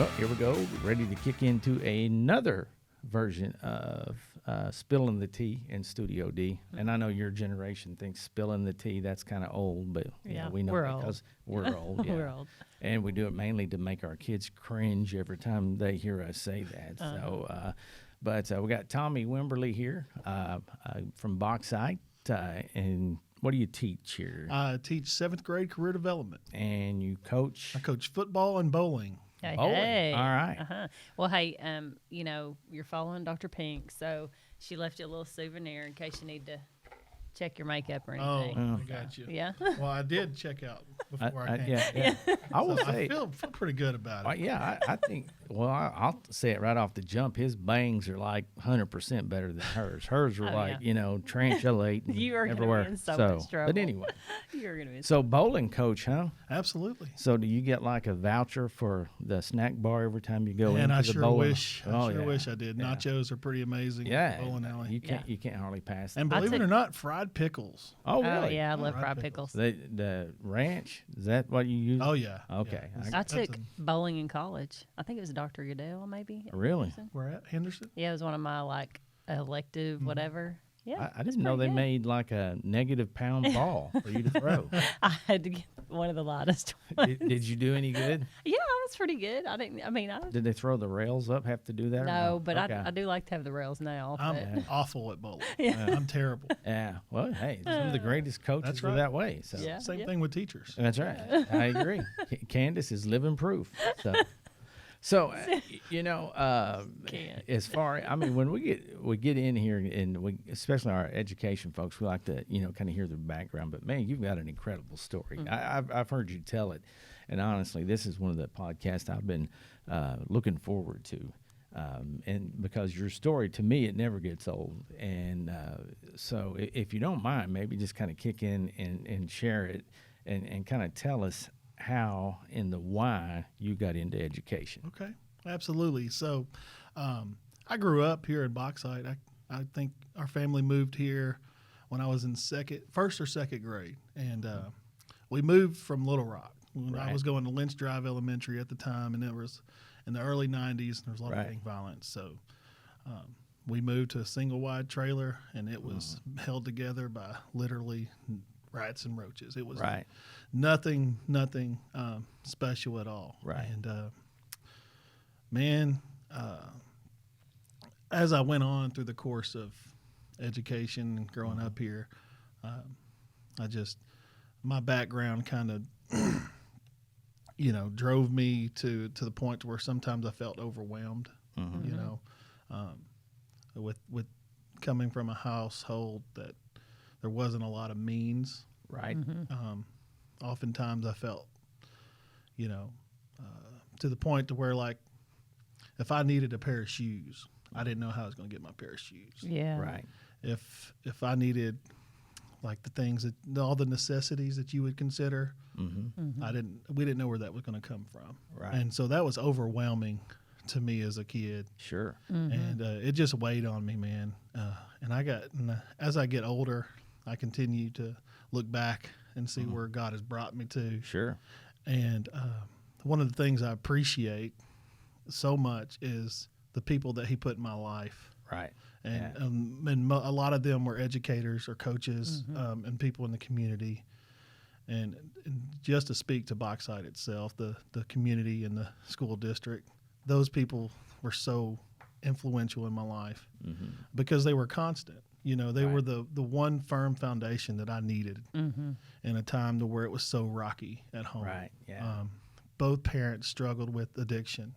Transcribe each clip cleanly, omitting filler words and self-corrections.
Well, here we go. We're ready to kick into another version of Spilling the Tea in Studio D. And I know your generation thinks spilling the tea, that's kind of old, but you know, we know we're because we're old. Yeah. We're old. And we do it mainly to make our kids cringe every time they hear us say that. But we got Tommy Wimberly here from Bauxite. And what do you teach here? I teach 7th grade career development. And you coach? I coach football and bowling. Hey, Bowling. hey. All right. Well, hey, you know, you're following Dr. Pink, so she left you a little souvenir in case you need to check your makeup or anything. Oh, I got you. Yeah. Well, I did check out before I came. Yeah. I will So say. I feel pretty good about it. I think, well, I'll say it right off the jump. His bangs are like 100% better than hers. Hers were transulate and You are everywhere. going to be in so much trouble. But anyway. You're going to be So bowling coach, huh? Absolutely. So do you get like a voucher for the snack bar every time you go And into I the sure bowling? wish. I sure wish I did. Yeah. Nachos are pretty amazing. Yeah. Bowling alley. You can't hardly pass And them. believe it or not, fried pickles. Oh, really? Oh, yeah, I love Fried fried pickles. pickles. The ranch, is that what you use? Oh, yeah. Okay. Yeah. I That's took bowling in college. I think it was Dr. Goodell, maybe. Really? We're at Henderson. Yeah, it was one of my, like, elective whatever. Yeah, I didn't know they made like a negative pound ball for you to throw. I had to get one of the lightest ones. Did you do any good? Yeah, it was pretty good. I Did they throw the rails up? Have to do that? or no, but Okay. I do like to have the rails now. I'm awful at bowling. I'm terrible. Yeah. Well, hey, some of the greatest coaches That's are right. that way. So Yeah. Same thing with teachers. that's right. I agree. Candace is living proof. So, you know, as far, I mean, when we get in here, and we, especially our education folks, we like to, kind of hear their background. But man, you've got an incredible story. I've heard you tell it, and honestly, this is one of the podcasts I've been looking forward to, and because your story, to me, it never gets old. And so, if you don't mind, maybe just kind of kick in and share it, and kind of tell us how and the why you got into education. Okay, absolutely. So I grew up here in Bauxite. I think our family moved here when I was in first or second grade. And we moved from Little Rock. I was going to Lynch Drive Elementary at the time, and it was in the early 90s, and there was a lot of gang violence. So we moved to a single-wide trailer, and it was held together by literally rats and roaches. It was nothing special at all. Right. And man, as I went on through the course of education and growing up here, my background kind of, drove me to the point where sometimes I felt overwhelmed. With coming from a household that there wasn't a lot of means. Right. Oftentimes I felt, to the point to where, like, if I needed a pair of shoes, I didn't know how I was going to get my pair of shoes. Yeah. Right. If I needed, like, the things all the necessities that you would consider, we didn't know where that was going to come from. Right. And so that was overwhelming to me as a kid. Sure. And it just weighed on me, man. And as I get older, I continue to look back and see where God has brought me to. Sure. And one of the things I appreciate so much is the people that He put in my life. Right. And a lot of them were educators or coaches and people in the community. And just to speak to Bauxite itself, the community and the school district, those people were so influential in my life because they were constant. They were the one firm foundation that I needed in a time to where it was so rocky at home. Right. Yeah. Both parents struggled with addiction.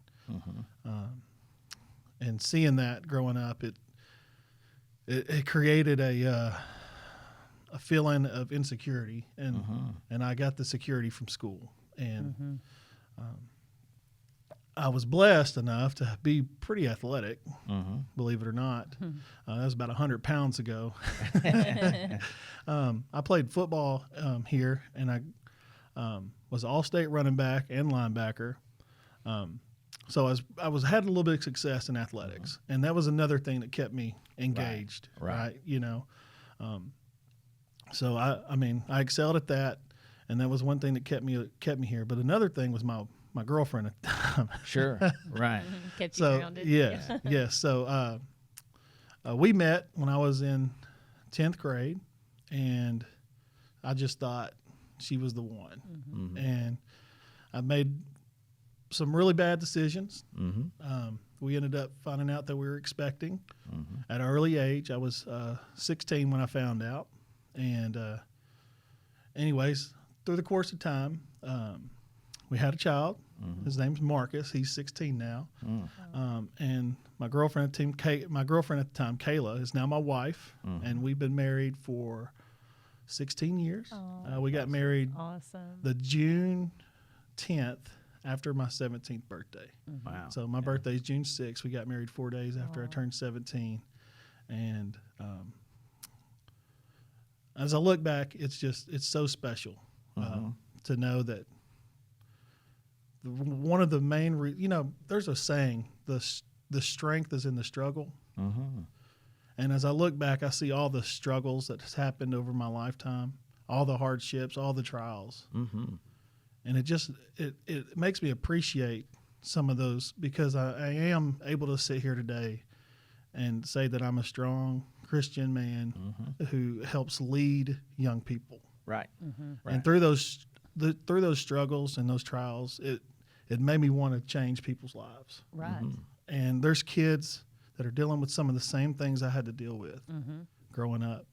And seeing that growing up, it created a feeling of insecurity, and I got the security from school. And I was blessed enough to be pretty athletic, believe it or not. That was about 100 pounds ago. I played football here, and I was all-state running back and linebacker. So I had a little bit of success in athletics, and that was another thing that kept me engaged. Right. So I excelled at that, and that was one thing that kept me here. But another thing was my my girlfriend at the time. Sure. Right. Kept you So grounded. yeah. So we met when I was in 10th grade, and I just thought she was the one. Mm-hmm. And I made some really bad decisions. Mm-hmm. We ended up finding out that we were expecting Mm-hmm. at an early age. I was 16 when I found out. And anyways, through the course of time, we had a child. Mm-hmm. His name's Marcus. He's 16 now. Mm. And my girlfriend at the time, Kayla, is now my wife. Mhm. And we've been married for 16 years. Oh, We got married awesome. the June 10th after my 17th birthday. Wow. So my birthday is June 6th. We got married 4 days after I Wow. turned 17. And as I look back, it's so special to know that one of the main, there's a saying, the strength is in the struggle. Mm-hmm. And as I look back, I see all the struggles that has happened over my lifetime, all the hardships, all the trials. Mm-hmm. And it makes me appreciate some of those, because I am able to sit here today and say that I'm a strong Christian man who helps lead young people. Right. Right. And through those struggles and those trials, it made me want to change people's lives. Right. And there's kids that are dealing with some of the same things I had to deal with growing up.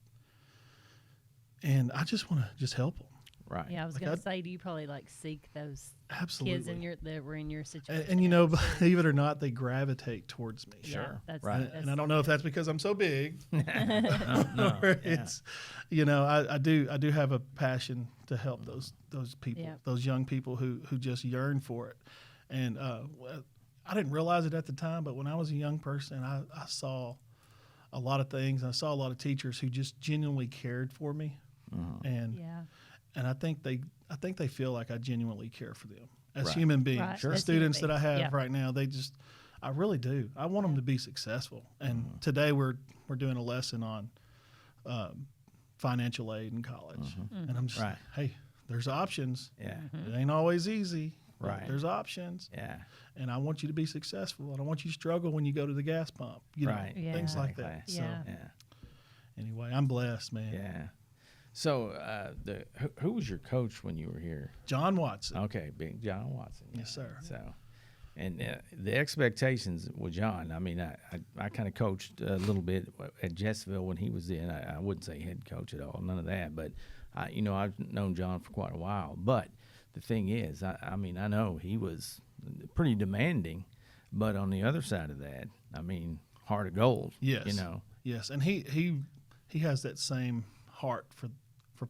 And I just want to just help them. Right. Yeah, I was Like going I- to say, do you probably like seek those Absolutely. kids that were in your situation? And believe it or not, they gravitate towards me. Yeah, Sure. that's, Right. that's And I don't know if that's because I'm so big, No, or yeah. it's, I do have a passion to help those people, Yeah. those young people who just yearn for it. And I didn't realize it at the time, but when I was a young person, I saw a lot of things. I saw a lot of teachers who just genuinely cared for me, and yeah. and I think they feel like I genuinely care for them as Right. human beings. Right. The As students human that I have beings. Yeah. right now, I really do. I want them to be successful. And today we're doing a lesson on financial aid in college, and I'm just Right. hey, there's options. Yeah. It ain't always easy. but Right. There's options, Yeah. and I want you to be successful. I don't want you to struggle when you go to the gas pump. Right. Things Yeah. like that. Exactly. So Yeah. Yeah. anyway, I'm blessed, man. Yeah. So, who was your coach when you were here? John Watson. Okay, Big John Watson. Yes, sir. So, and the expectations with John. I mean, I kind of coached a little bit at Jessville when he was in. I wouldn't say head coach at all, none of that. But I've known John for quite a while. But the thing is, I mean, I know he was pretty demanding, but on the other side of that, I mean, heart of gold. Yes. Yes, and he has that same heart for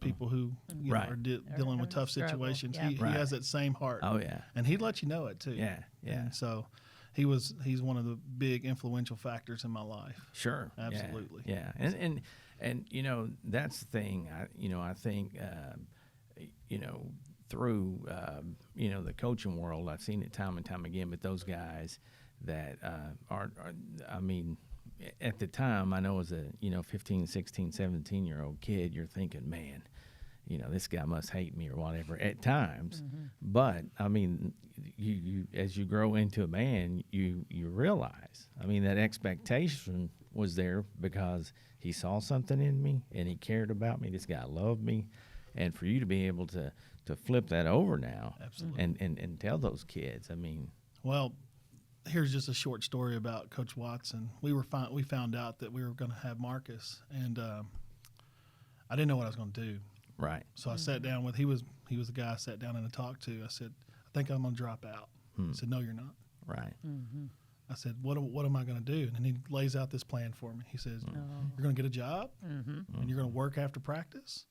people who Right. are dealing with having tough a struggle. situations. Yeah. He Right. has that same heart. Oh yeah. And he'd let you know it too. Yeah. Yeah. And so he's one of the big influential factors in my life. Sure. Yeah, Absolutely. Yeah. And that's the thing. I think through the coaching world, I've seen it time and time again. But those guys that are I mean, at the time, I know as a 15, 16, 17-year-old kid, you're thinking, man, this guy must hate me or whatever at times. But I mean, you as you grow into a man, you realize, I mean, that expectation was there because he saw something in me and he cared about me. This guy loved me, and for you to be able to flip that over now, Absolutely. and tell those kids, I mean, Well, here's just a short story about Coach Watson. We found out that we were going to have Marcus, and I didn't know what I was going to do. right, So I sat down with he was the guy I sat down and I talked to. I said, I think I'm going to drop out. He said, no, you're not. right, I said, what am I going to do? And he lays out this plan for me. He says, you're going to get a job, and you're going to work after practice,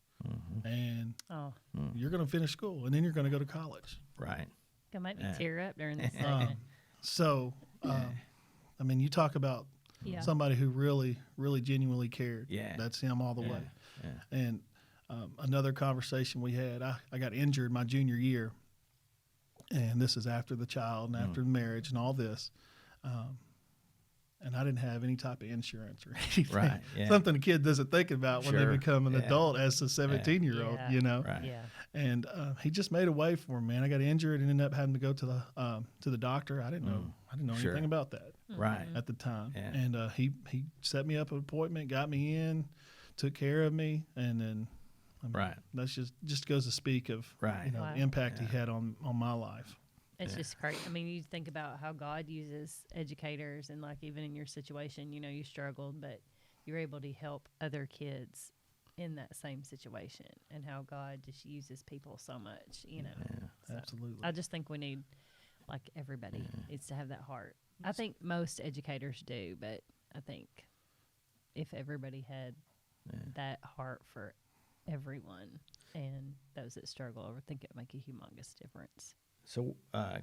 and Oh, you're going to finish school, and then you're going to go to college. right, gonna make me Yeah. tear up during this segment. So, I mean, you talk about Yeah. somebody who really, really genuinely cared. Yeah. That's him all the Yeah. way. Yeah. And another conversation we had, I got injured my junior year, and this is after the child and after the marriage and all this. And and I didn't have any type of insurance or anything. Right, yeah. Something a kid doesn't think about when Sure, they become an yeah. adult as a 17-year-old, Yeah. you know. Right. Yeah. And he just made a way for me, man. I got injured and ended up having to go to the doctor. I didn't know Sure. anything about that Right. at the time. Yeah. And he set me up an appointment, got me in, took care of me, and then Right. that's just goes to speak of Right. Wow. the impact he had on my life. It's just great. I mean, you think about how God uses educators, and like even in your situation, you struggled, but you're able to help other kids in that same situation, and how God just uses people so much, So Absolutely. I just think we need, like everybody needs to have that heart. I think most educators do, but I think if everybody had that heart for everyone and those that struggle, I would think it'd make a humongous difference. So,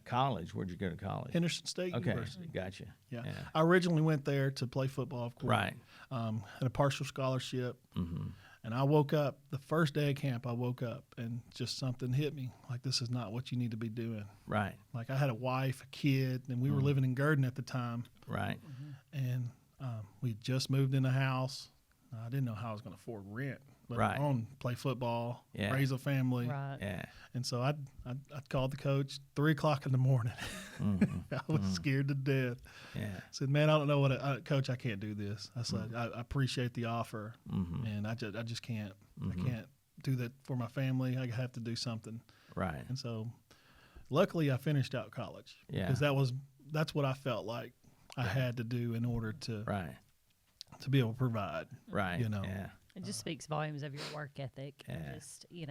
college, where'd you go to college? Henderson State Okay, University. gotcha. Yeah. I originally went there to play football, of course. Right. Had a partial scholarship. Mm-hmm. And I woke up, the first day of camp, I woke up and just something hit me. Like, this is not what you need to be doing. Right. Like, I had a wife, a kid, and we were living in Gurdon at the time. Right. And we just moved in a house. I didn't know how I was going to afford rent. Let Right. alone play football, Yeah. raise a family. Right. Yeah. And so I called the coach 3 o'clock in the morning. I was scared to death. Yeah. I said, man, I don't know Coach, I can't do this. I said, I appreciate the offer, and I just can't. I can't do that for my family. I have to do something. Right. And so luckily I finished out college. Yeah. Because that's what I felt like I had to do in order to Right. be able to provide. Right. You know. Yeah. It just speaks volumes of your work ethic. Yeah. And just, Yeah.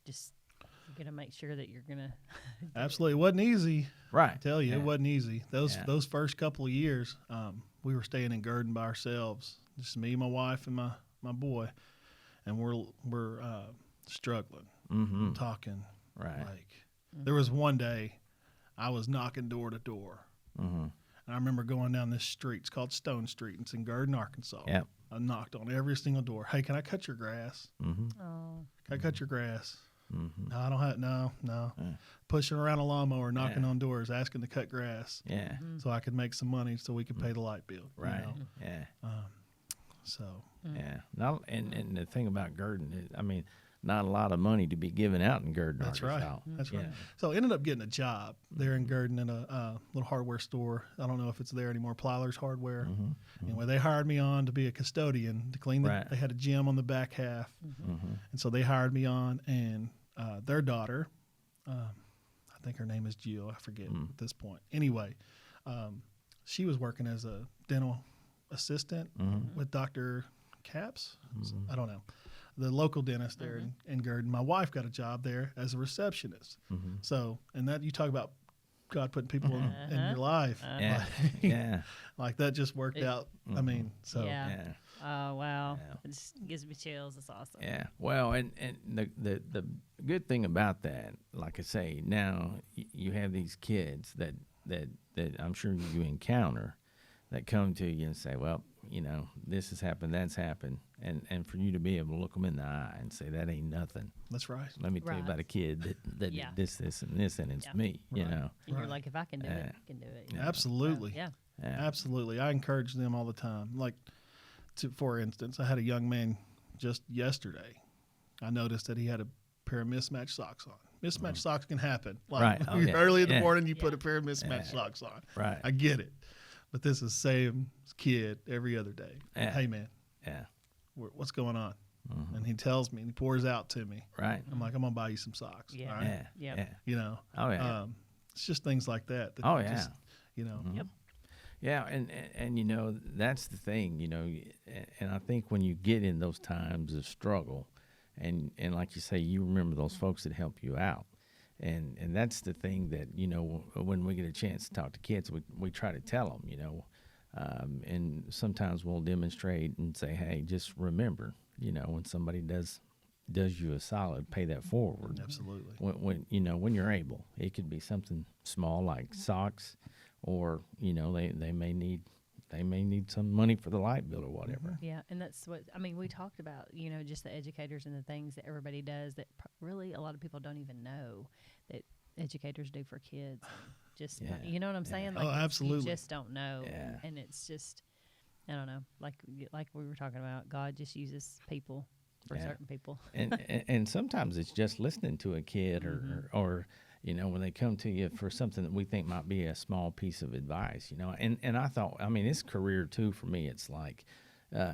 just you're going to make sure that you're going to. Absolutely. It wasn't easy. Right. I tell you, Yeah. it wasn't easy. Yeah. Those first couple of years, we were staying in Gurdon by ourselves, just me, my wife, and my boy, and we're struggling, talking. Right. Like there was one day, I was knocking door to door, and I remember going down this street. It's called Stone Street. It's in Gurdon, Arkansas. Yep. I knocked on every single door. Hey, can I cut your grass? Oh, Can I cut your grass? No, I don't have. No. Pushing around a lawnmower, knocking on doors, asking to cut grass. Yeah. So I could make some money so we could pay the light bill. you Right. know? Yeah. So Yeah. Not, and the thing about Gurdon is, I mean, not a lot of money to be given out in Gurdon, that's right. Arkansas. That's right. Yeah. So I ended up getting a job there in Gurdon in a little hardware store. I don't know if it's there anymore. Plyler's Hardware. Anyway, they hired me on to be a custodian to clean. Right. They had a gym on the back half, and so they hired me on. And their daughter, I think her name is Jill. I forget at this point. Anyway, she was working as a dental assistant with Dr. Caps. I don't know. The local dentist there in Gurdon. My wife got a job there as a receptionist. So, and that you talk about God putting people in your life. Yeah. Yeah. Like that just worked out. I mean, so yeah. Yeah. Oh, wow. Yeah. It just gives me chills. It's awesome. Yeah. Well, and the good thing about that, like I say, now you have these kids that I'm sure you encounter that come to you and say, well, this has happened, that's happened. And for you to be able to look them in the eye and say, that ain't nothing. that's right. Let me tell you Right. about a kid that Yeah. did this, and this, and it's Yeah. me, Right. And you're Right. like, if I can do it, you can do it. Absolutely. Yeah. Yeah. Absolutely. I encourage them all the time. Like, for instance, I had a young man just yesterday. I noticed that he had a pair of mismatched socks on. Mismatched socks can happen. Like, Right. Oh, yeah. early in the Yeah. morning, you put a pair of mismatched Yeah. socks on. Right. I get it. But this is same kid every other day. Yeah. Hey, man, Yeah. what's going on? And he tells me, and he pours out to me. Right. I'm like, I'm going to buy you some socks. Yeah. All right? Yeah. Yep. Yeah. You know? Oh, yeah. It's just things like that. Oh, yeah. Just, you know? Yep. Yeah, and that's the thing, and I think when you get in those times of struggle, and like you say, you remember those folks that help you out, and that's the thing that when we get a chance to talk to kids, we try to tell them, and sometimes we'll demonstrate and say, hey, just remember, when somebody does you a solid, pay that forward. Absolutely. When you're able, it could be something small like socks. Or they may need some money for the light bill or whatever. Yeah, and that's what we talked about. Just the educators and the things that everybody does that really a lot of people don't even know that educators do for kids. just Yeah, you know what I'm saying? Oh, Like you absolutely. just don't know, Yeah. and it's just I don't know. Like we were talking about, God just uses people for Yeah. certain people. And sometimes it's just listening to a kid or you know, when they come to you for something that we think might be a small piece of advice, you know. And I thought, I mean, it's career too for me. It's like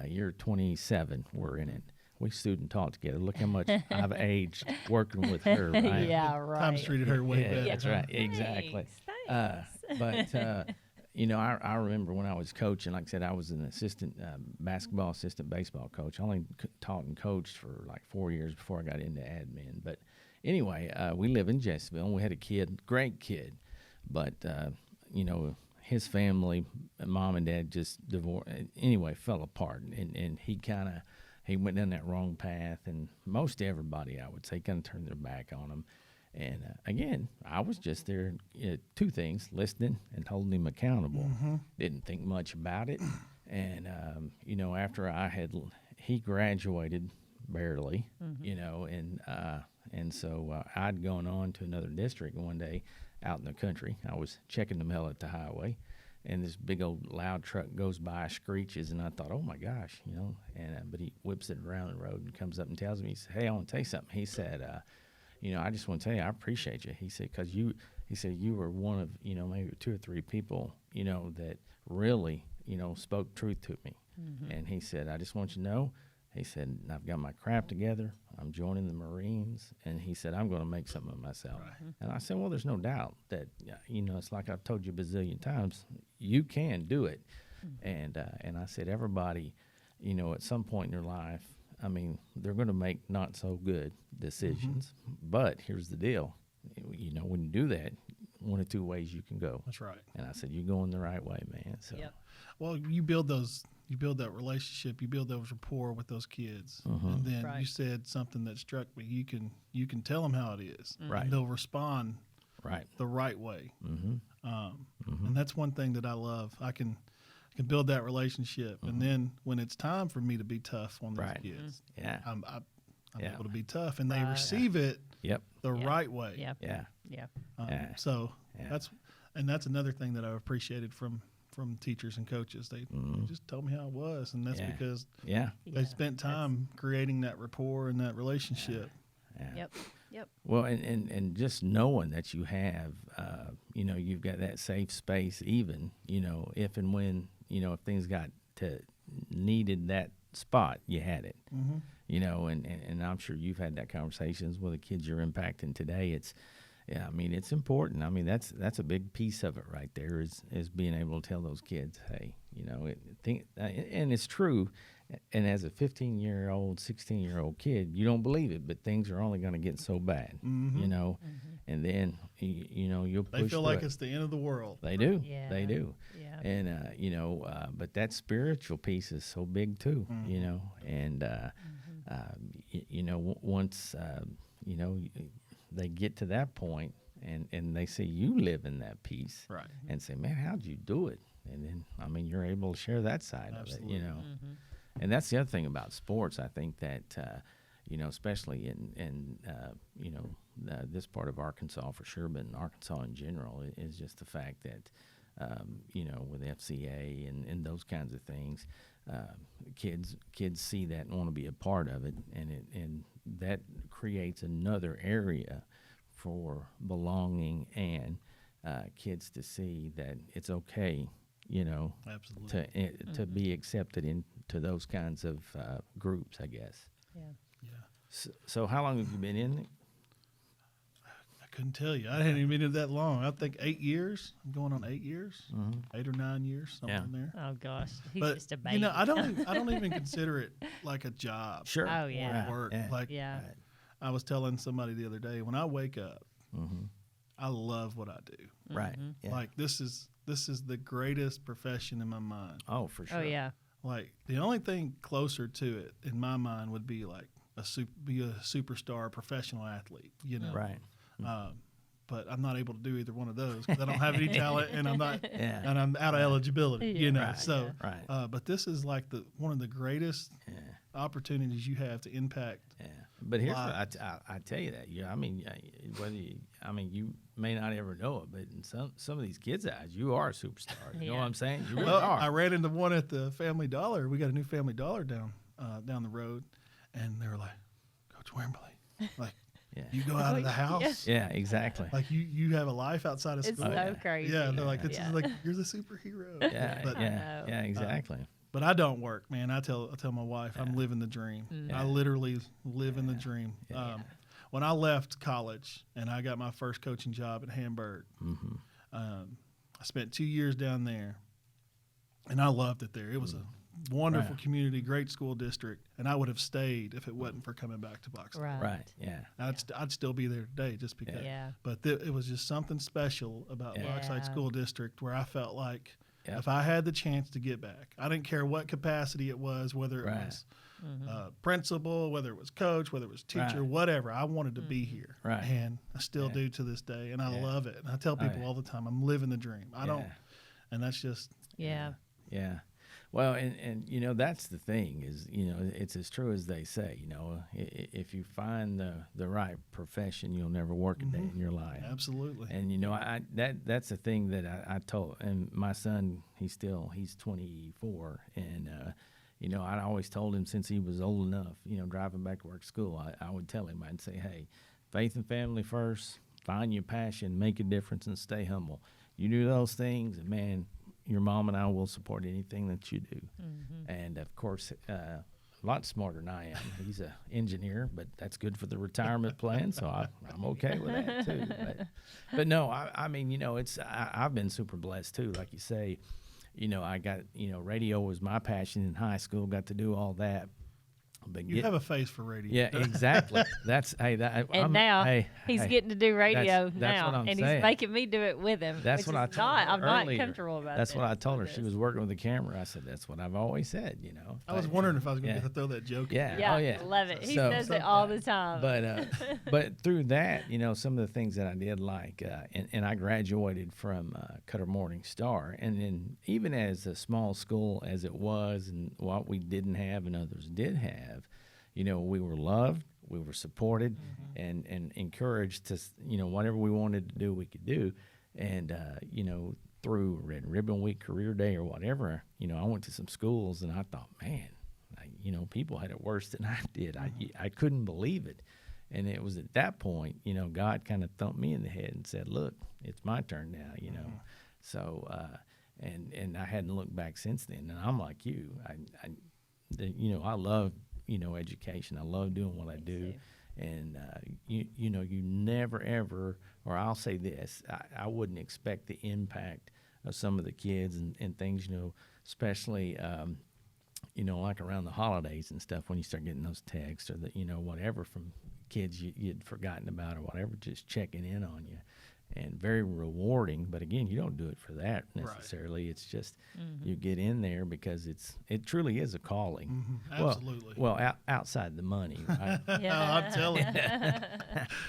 you're 27, we're in it. We student taught together. Look how much I've aged working with her, right? Yeah, right. Times treated her way Yeah, better. that's right. Exactly. Thanks. But you know, I remember when I was coaching. Like I said, I was an assistant basketball, assistant baseball coach. I only taught and coached for like 4 years before I got into admin. But anyway, we live in Jessville. And we had a kid, great kid, but you know, his family, mom and dad, just divorced. Anyway, fell apart, and he went down that wrong path. And most everybody, I would say, kind of turned their back on him. And again, I was just there, two things, listening and holding him accountable. Didn't think much about it. And, you know, after he graduated barely, you know, and so I'd gone on to another district one day out in the country. I was checking the mail at the highway, and this big old loud truck goes by, screeches, and I thought, oh my gosh, you know, and but he whips it around the road and comes up and tells me, he said, hey, I want to tell you something. He said, you know, I just want to tell you, I appreciate you. He said, because he said, you were one of, you know, maybe 2 or 3 people, you know, that really, you know, spoke truth to me. And he said, I just want you to know, he said, I've got my crap together. I'm joining the Marines. And he said, I'm going to make something of myself. And I said, well, there's no doubt that, you know, it's like I've told you a bazillion times, you can do it. And I said, everybody, you know, at some point in their life, I mean, they're going to make not so good decisions, but here's the deal. You know, when you do that, 1 or 2 ways you can go. That's right. And I said, you're going the right way, man. So, Yep. Well, you build that relationship, you build those rapport with those kids, and then Right. you said something that struck me. You can tell them how it is, Right. and they'll respond right. the right way. And that's one thing that I love. I can build that relationship, and then when it's time for me to be tough on these Right. kids, Yeah. I'm Yeah. able to be tough, and they Right. receive it Yep. the Yeah. right way. Yeah. Yeah. Yeah. Yeah. So Yeah. that's another thing that I've appreciated from teachers and coaches. They just told me how it was, and that's Yeah. because Yeah. they Yeah. spent time creating that rapport and that relationship. Yeah. Yep. Yep. Well, and just knowing that you have, you know, you've got that safe space, even, you know, if and when, you know, if things got needed that spot, you had it, you know, and I'm sure you've had that conversations with the kids you're impacting today. Yeah, I mean, it's important. I mean, that's a big piece of it right there is being able to tell those kids, hey, you know, and it's true. And as a 15-year-old, 16-year-old kid, you don't believe it, but things are only going to get so bad, you know, and then, you know, you'll push They feel through like it. it's the end of the world. They do. Yeah. They do. Yeah. And, you know, but that spiritual piece is so big too, you know, and, you know, once, you know, they get to that point and they see you live in that peace Right. and say, man, how'd you do it? And then, I mean, you're able to share that side of it, you know. And that's the other thing about sports. I think that, you know, especially in you know, this part of Arkansas for sure, but in Arkansas in general, is just the fact that, you know, with FCA and those kinds of things, kids see that and want to be a part of it, and that creates another area for belonging and kids to see that it's okay, you know, Absolutely. to be accepted into those kinds of groups, I guess. Yeah. Yeah. So how long have you been in it? I couldn't tell you. I hadn't even been in that long. I think 8 years. I'm going on 8 years, 8 or 9 years, somewhere Yeah. in there. Oh gosh, he's But just a baby. you know, I don't even consider it like a job. Sure. Oh, Or yeah. work. Yeah. Like Yeah. I was telling somebody the other day, when I wake up, I love what I do. Right. Yeah. Like this is the greatest profession in my mind. Oh, for sure. Oh yeah. Like the only thing closer to it in my mind would be like be a superstar professional athlete, you know. Right. But I'm not able to do either one of those because I don't have any talent and I'm not Yeah. and I'm out of eligibility, you know. Right, So Right. but this is like one of the greatest opportunities you have to impact. Yeah, but here's what lives. I tell you that I mean you may not ever know it, but in some of these kids' eyes, you are a superstar. You know what I'm saying? You really Well, are. I ran into one at the Family Dollar. We got a new Family Dollar down the road, and they were like, "Coach Wimberly, like Yeah. you go out of the house, Yeah, exactly. like you have a life outside of It's school." so crazy. Yeah, they're like, "This Yeah. is like you're the superhero." Yeah, but, yeah, exactly. but I don't work, man. I tell my wife I'm living the dream. Yeah. I literally live in the dream. Yeah. When I left college and I got my first coaching job at Hamburg, Mm-hmm. I spent 2 years down there, and I loved it there. It was a wonderful Right. community, great school district, and I would have stayed if it wasn't for coming back to Bauxite. Right. Yeah. I'd still be there today just because. Yeah. But it was just something special about Yeah. Bauxite School District where I felt like Yep. if I had the chance to get back, I didn't care what capacity it was, whether it Right. was principal, whether it was coach, whether it was teacher, Right. whatever. I wanted to be here, Right. and I still Yeah. do to this day, and I Yeah. love it. And I tell people yeah. all the time, I'm living the dream. I don't, and that's just Yeah. Yeah. Well, and that's the thing is, it's as true as they say, if you find the right profession, you'll never work a day in your life. absolutely. And that's the thing that I told, and my son, he's 24, and I always told him since he was old enough, driving back to work school, I would tell him, I'd say, hey, faith and family first, find your passion, make a difference, and stay humble. You do those things, and man, your mom and I will support anything that you do. And of course, a lot smarter than I am. He's an engineer, but that's good for the retirement plan, so I'm okay with that too. But no, I mean, I've been super blessed too. Like you say, I got, radio was my passion in high school. Got to do all that. But You have a face for radio. yeah, exactly. That's And he's getting to do radio that's now, what I'm and saying. he's making me do it with him. That's which what I is told her I'm earlier. not comfortable about That's what I told her. this. She was working with the camera. I said, "That's what I've always said." I was wondering if I was going to Yeah. get to throw that joke. in. Yeah. Yeah, Oh yeah. love it. He So- says it all the time. But through that, some of the things that I did like, and I graduated from Cutter Morning Star, and then even as a small school as it was, and what we didn't have and others did have, we were loved, we were supported, and encouraged to, whatever we wanted to do, we could do, and through Red Ribbon Week, Career Day, or whatever, I went to some schools and I thought, man, people had it worse than I did. I couldn't believe it. And it was at that point, God kind of thumped me in the head and said, look, it's my turn now, So, and I hadn't looked back since then. And I'm like you, I love, education. I love doing what I do. And, you never, ever, or I'll say this, I wouldn't expect the impact of some of the kids and things, especially, like around the holidays and stuff, when you start getting those texts or whatever from kids you'd forgotten about or whatever, just checking in on you, and very rewarding. But again, you don't do it for that necessarily. It's just you get in there because it truly is a calling. Absolutely. Well, outside the money, right? I'm telling you.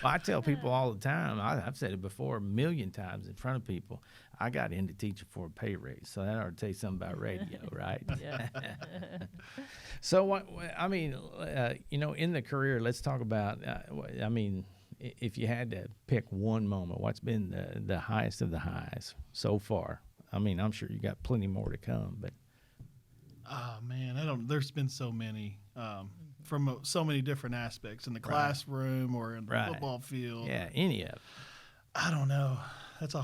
Well, I tell people all the time, I've said it before a million times in front of people, I got into teaching for a pay raise. So that ought to tell you something about radio, right? Yeah. So, in the career, let's talk about, if you had to pick one moment, what's been the highest of the highs so far? I'm sure you got plenty more to come, but. Oh man, there's been so many from so many different aspects in the classroom or in the football field. Yeah, any of it. I don't know. That's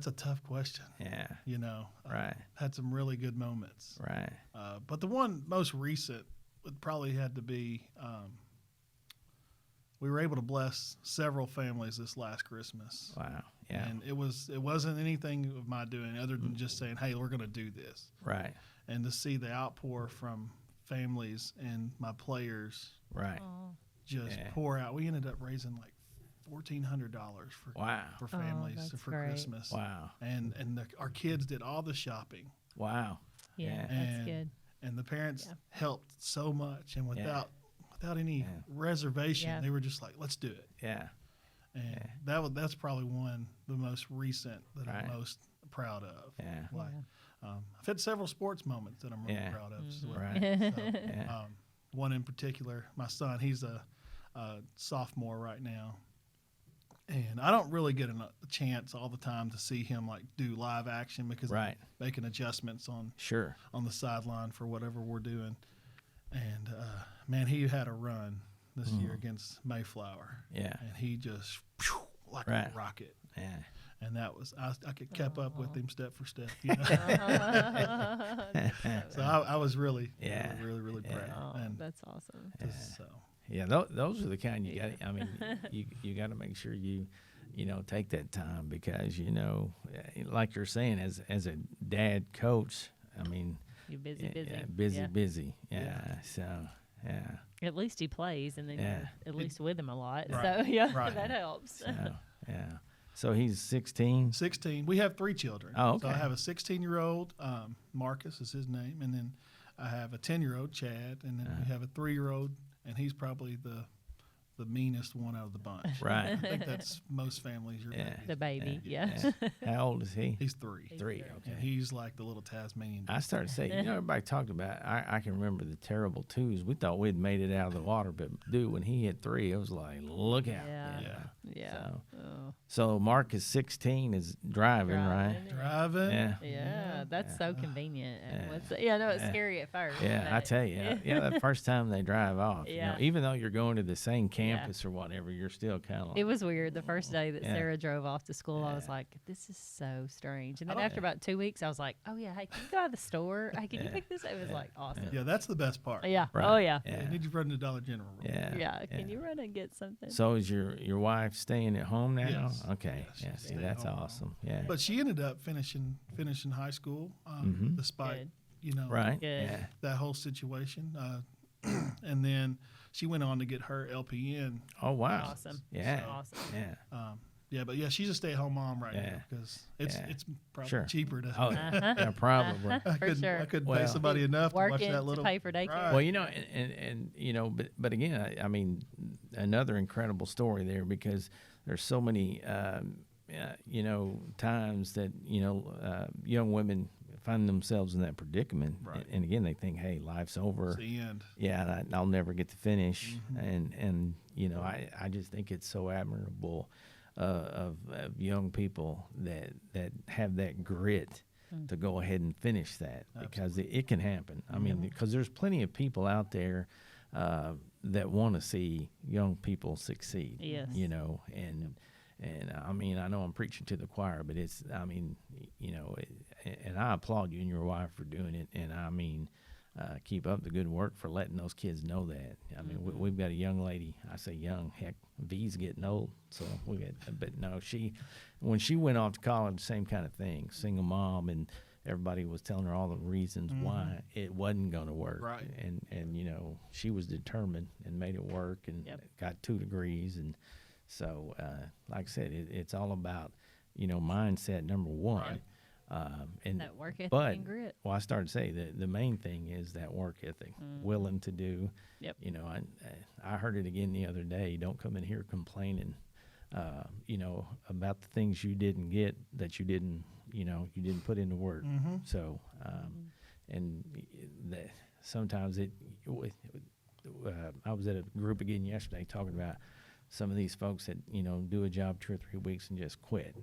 a tough question. Yeah. Right. Had some really good moments. Right. But the one most recent would probably had to be we were able to bless several families this last Christmas. Wow. Yeah. And it wasn't anything of my doing other than just saying, hey, we're going to do this. Right. And to see the outpour from families and my players Right. just pour out. We ended up raising like $1,400 for families that's for great. Christmas. Wow. And our kids did all the shopping. Wow. Yeah, Yeah. that's good. And the parents helped so much, and without any reservation, they were just like, "Let's do it." Yeah. And that's probably the most recent that I'm most proud of. Yeah. Like, I've had several sports moments that I'm really proud of as well. Right. So, Yeah. one in particular, my son, he's a sophomore right now. And I don't really get a chance all the time to see him like do live action because I'm making adjustments on the sideline for whatever we're doing. And man, he had a run this year against Mayflower. Yeah. And he just like a rocket. Yeah. And that was I kept up with him step for step. You know? So I was really really proud. Oh, and that's awesome. So. Yeah, those are the kind you got. I mean, you got to make sure you take that time because like you're saying, as a dad coach, I mean, you're busy. Busy. Yeah. So yeah. At least he plays, and then you're at least with him a lot. Right. So that helps. So, yeah. So he's 16. 16. We have 3 children. Oh, okay. So I have a 16-year-old, Marcus is his name, and then I have a 10-year-old, Chad, and then we have a 3-year-old, and he's probably the meanest one out of the bunch. Right. I think that's most families. The baby. Yeah. How old is he? He's 3. 3. Okay. And he's like the little Tasmanian. I started saying, everybody talked about. I can remember the terrible twos. We thought we'd made it out of the water, but dude, when he hit 3, it was like, look out. Yeah. So Mark is 16, is driving, right? Driving. Yeah. That's so convenient. And it's scary at first. Yeah, I tell you. Yeah, the first time they drive off. Yeah. Even though you're going to the same campus or whatever, you're still kind of. It was weird. The first day that Sarah drove off to school, I was like, this is so strange. And then after about 2 weeks, I was like, oh, yeah, hey, can you go to the store? Hey, can you pick this up? It was like awesome. Yeah, that's the best part. Yeah. Right. Oh, yeah. I need you to run to Dollar General. Yeah. Can you run and get something? So is your wife staying at home now? Yes. Okay. Yeah. See, that's awesome. Yeah. But she ended up finishing high school despite right. Good. Yeah. that whole situation. And then she went on to get her LPN. Oh wow. Awesome. Yeah. Awesome. Yeah. But she's a stay-at-home mom right now because it's probably cheaper to. Oh, yeah, probably. I couldn't pay somebody enough to watch Working that little. to pay for daycare. Right. Well, and but again, I mean, another incredible story there because there's so many, times that young women find themselves in that predicament, and again they think, "Hey, life's over. It's the end. Yeah, I'll never get to finish." And I just think it's so admirable of young people that have that grit to go ahead and finish that because it can happen. I mean, because there's plenty of people out there that want to see young people succeed. Yes. And I mean, I know I'm preaching to the choir, but and I applaud you and your wife for doing it. And I mean, keep up the good work for letting those kids know that. I mean, we've got a young lady. I say young, heck, V's getting old. So but no, when she went off to college, same kind of thing, single mom, and everybody was telling her all the reasons why it wasn't going to work. Right. And she was determined and made it work and got 2 degrees. And so, like I said, it's all about, mindset, number one. Right. And that work ethic and grit. Well, I started to say that the main thing is that work ethic, willing to do. Yep. I heard it again the other day. Don't come in here complaining, about the things you didn't get that you didn't put into work. So, and that sometimes I was at a group again yesterday talking about some of these folks that do a job 2 or 3 weeks and just quit.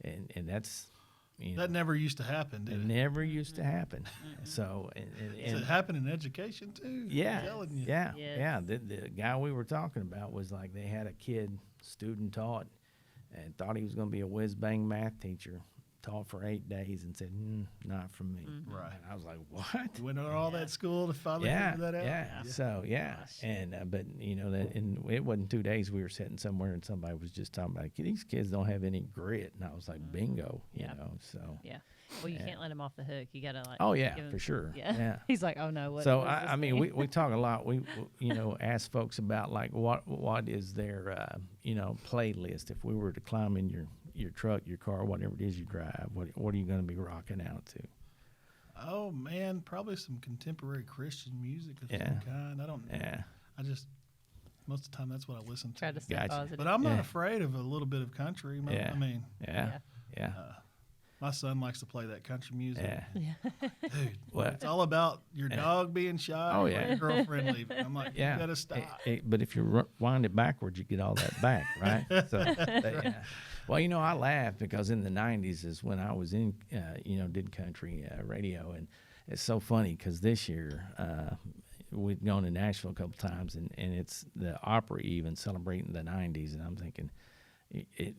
And that's that never used to happen. Did it? Never used to happen. So Does it happen in education too? Yeah, I'm telling you. yeah, Yes. yeah. The guy we were talking about was like they had a kid, student taught, and thought he was going to be a whiz bang math teacher. Taught for 8 days and said, "Not for me." Right. And I was like, "What?" You went to all that school to finally figure that out. Yeah. So and but that, and it wasn't 2 days. We were sitting somewhere and somebody was just talking about these kids don't have any grit, and I was like, "Bingo!" So yeah. Well, you can't let him off the hook. You gotta give him, for sure. Yeah. He's like, "Oh no." What? So what does this I mean, mean? we talk a lot. We ask folks about like what is their playlist if we were to climb in your truck, your car, whatever it is you drive. What are you going to be rocking out to? Oh man, probably some contemporary Christian music of some kind. I don't know. Yeah. I just most of the time that's what I listen to. Try to stay Gotcha. positive. But I'm not afraid of a little bit of country. I mean, Yeah. My son likes to play that country music. Yeah. Dude, Well, it's all about your dog being shot Oh, or yeah. your girlfriend leaving. I'm like, Yeah. you got to stop. But if you wind it backwards, you get all that back, right? So, yeah. Well, I laugh because in the 90s is when I was in, did country radio. And it's so funny because this year we'd gone to Nashville a couple times, and it's the Opry even celebrating the 90s. And I'm thinking,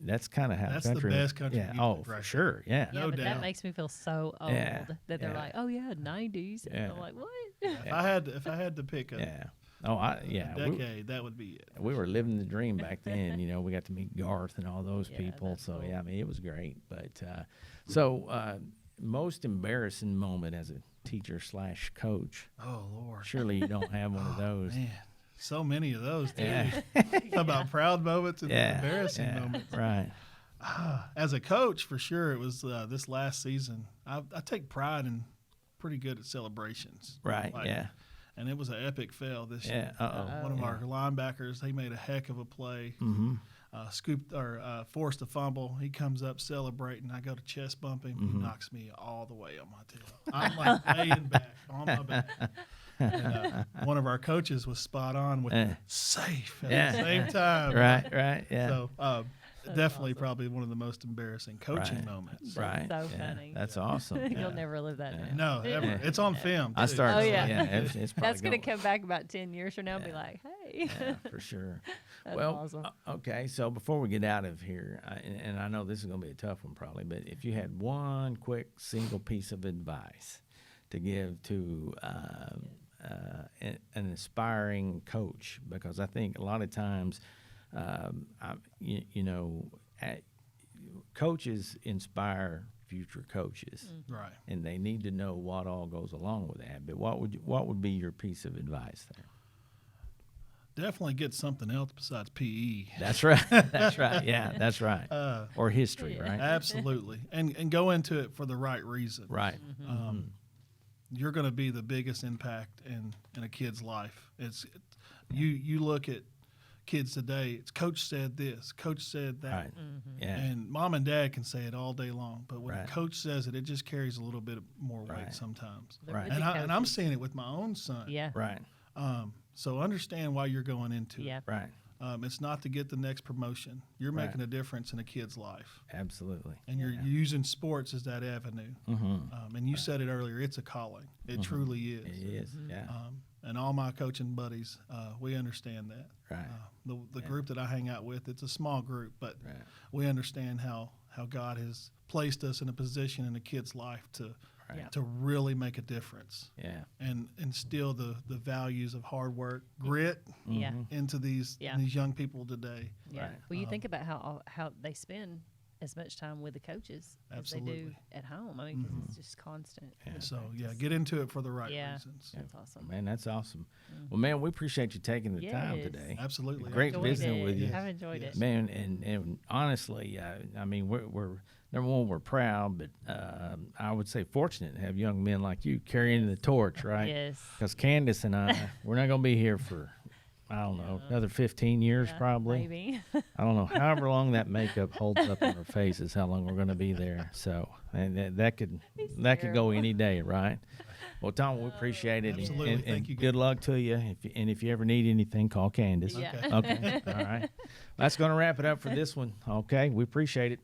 that's kind of how That's country. the best country Yeah. music Oh, for right sure. Yeah. Yeah, No but doubt. that makes me feel so old Yeah, that they're yeah. like, oh yeah, 90s. And Yeah. I'm like, what? If I had to pick a Yeah. Oh, decade, that would be it. We were living the dream back then. We got to meet Garth and all those Yeah, people. that's So cool. yeah, I mean, it was great. But most embarrassing moment as a teacher / coach. Oh Lord. Surely you don't have one of those. Man, so many of those. Too. Yeah. Talk about proud moments and Yeah. embarrassing Yeah. moments. Right. As a coach, for sure, it was this last season. I take pride in pretty good at celebrations. Right. Like, Yeah. And it was an epic fail this Yeah. year. Uh-oh. One of Yeah. our linebackers, he made a heck of a play. Mm-hmm. Scooped or forced a fumble. He comes up celebrating. I go to chest bump him. Mm-hmm. He knocks me all the way on my tail. I'm like laying back on my back. And, one of our coaches was spot on with safe at Yeah. the same time. Right. Right. Yeah. So definitely awesome. probably one of the most embarrassing coaching Right. moments. Right. so yeah. funny. That's awesome. You'll Yeah. never live that down. No, ever. Yeah. It's on film. I too. started. Oh, yeah. It's probably That's going to come back about 10 years from now and be like, hey. Yeah, for sure. That's well, awesome. Okay. So before we get out of here, and I know this is going to be a tough one probably, but if you had one quick single piece of advice to give to an aspiring coach, because I think a lot of times, coaches inspire future coaches, Right. and they need to know what all goes along with that. But what would be your piece of advice there? Definitely get something else besides PE. That's right. That's right. Yeah, that's right. Or history, Yeah. right? Absolutely. And go into it for the right reason. Right. You're going to be the biggest impact in a kid's life. You look at kids today, it's coach said this, coach said that. Right. Yeah. And mom and dad can say it all day long, but when Right. a coach says it, it just carries a little bit more weight Right. sometimes. The Right. really And I'm coaches. seeing it with my own son. Yeah. Right. So understand why you're going into Yeah. it. Right. It's not to get the next promotion. You're Right. making a difference in a kid's life, Absolutely. and you're using sports as that avenue. Mm-hmm. And you said it earlier, it's a calling. It truly is. It is. Yeah. And all my coaching buddies, we understand that. Right. The group that I hang out with, it's a small group, but Right. we understand how God has placed us in a position in a kid's life to Right. to really make a difference Yeah. and instill the values of hard work, grit Yeah. into these Yeah. young people today. Yeah. Right. Well, you think about how they spend as much time with the coaches as they do Absolutely. at home. I mean, 'cause it's just constant. Yeah. So get into it for the right Yeah. reasons. That's awesome. Man, that's awesome. Well, man, we appreciate you taking the time Yes. today. Absolutely. Great Enjoyed visiting it. with you. I've enjoyed Yes. it. Man, and honestly, I mean, we're number one, we're proud, but I would say fortunate to have young men like you carrying the torch, right? Yes. Because Candace and I, we're not going to be here for, I don't know, another 15 years Yeah, probably. Maybe. I don't know. However long that makeup holds up on our face is how long we're going to be there. So, and that could go terrible. any day, right? Well, Tom, we appreciate it. Absolutely. And Thank you. good luck to you. If you ever need anything, call Candace. Yeah. Okay. Okay. All right. That's going to wrap it up for this one. Okay. We appreciate it.